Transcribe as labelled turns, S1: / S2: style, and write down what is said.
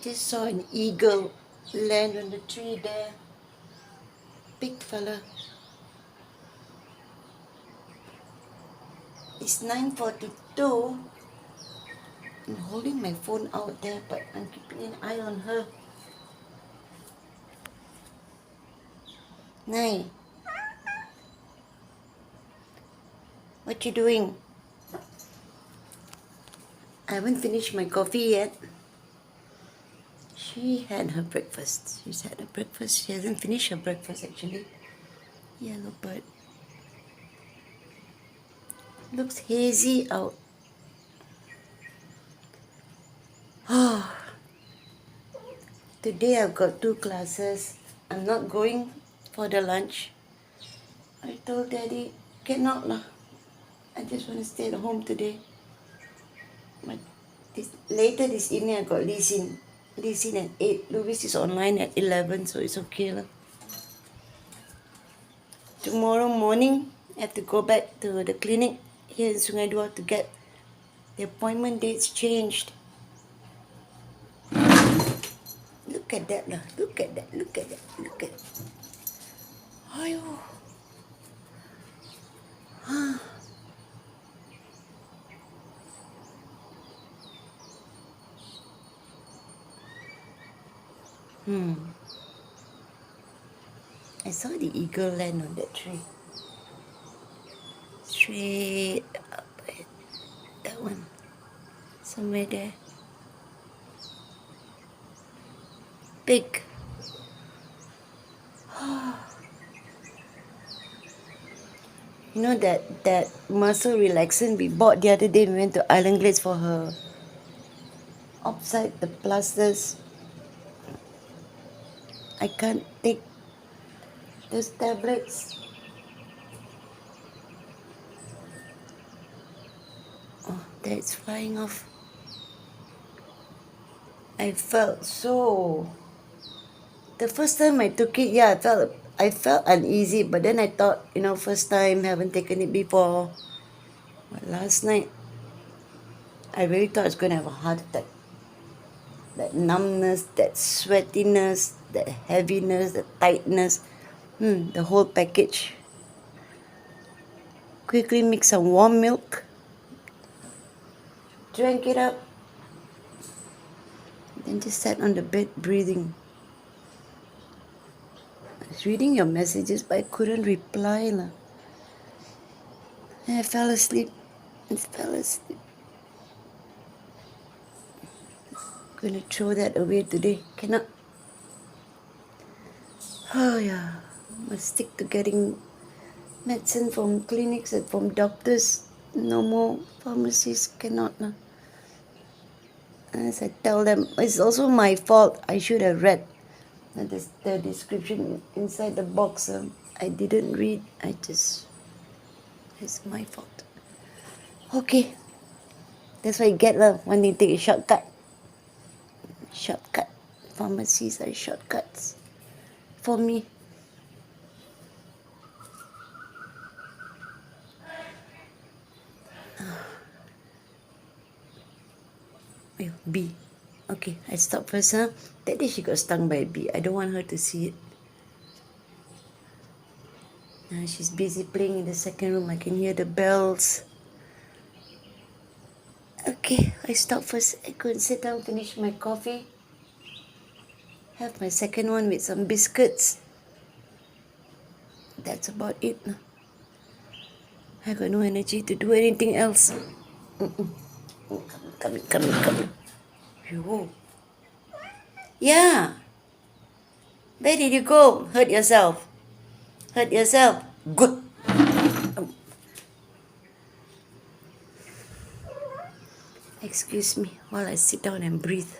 S1: just saw an eagle land on the tree there. Big fella. It's 9:42. I'm holding my phone out there, but I'm keeping an eye on her. Nai, what you doing? I haven't finished my coffee yet. She had her breakfast. She's had her breakfast. She hasn't finished her breakfast actually. Yellow bird. Looks hazy out. Oh, today I've got 2 classes. I'm not going for the lunch. I told Daddy, cannot lah. I just want to stay at home today. But later this evening I got Lee Sin. Lee Sin at 8. Louis is online at 11, so it's okay lah. Tomorrow morning I have to go back to the clinic here in Sungai Dua to get the appointment dates changed. Look at that lah. Look at that. Look at that. Look at that. Ayo. I saw the eagle land on that tree. Straight up at that one. Somewhere there. Big. You know that muscle relaxant we bought the other day, we went to Island Glades for her upside the plasters. I can't take those tablets. Oh, that's flying off. I felt so. The first time I took it, yeah, I felt uneasy, but then I thought, first time, haven't taken it before. But last night, I really thought I was going to have a heart attack. That numbness, that sweatiness, that heaviness, the tightness, the whole package. Quickly mix some warm milk, drank it up, then just sat on the bed breathing. I was reading your messages, but I couldn't reply lah. And I fell asleep. Gonna throw that away today. Cannot. Oh yeah, must stick to getting medicine from clinics and from doctors. No more pharmacies. Cannot lah. As I tell them, it's also my fault. I should have read the description inside the box. I didn't read. It's my fault. Okay. That's why you get lah. When you take a shortcut. Pharmacies are shortcuts for me. Bee. Okay, I stop first. That day she got stung by a bee. I don't want her to see it. Now she's busy playing in the second room. I can hear the bells. Okay, I stop first. I go and sit down, finish my coffee. Have my second one with some biscuits. That's about it. I got no energy to do anything else. Come in. Yo. Yeah. Where did you go? Hurt yourself. Good. Excuse me while I sit down and breathe.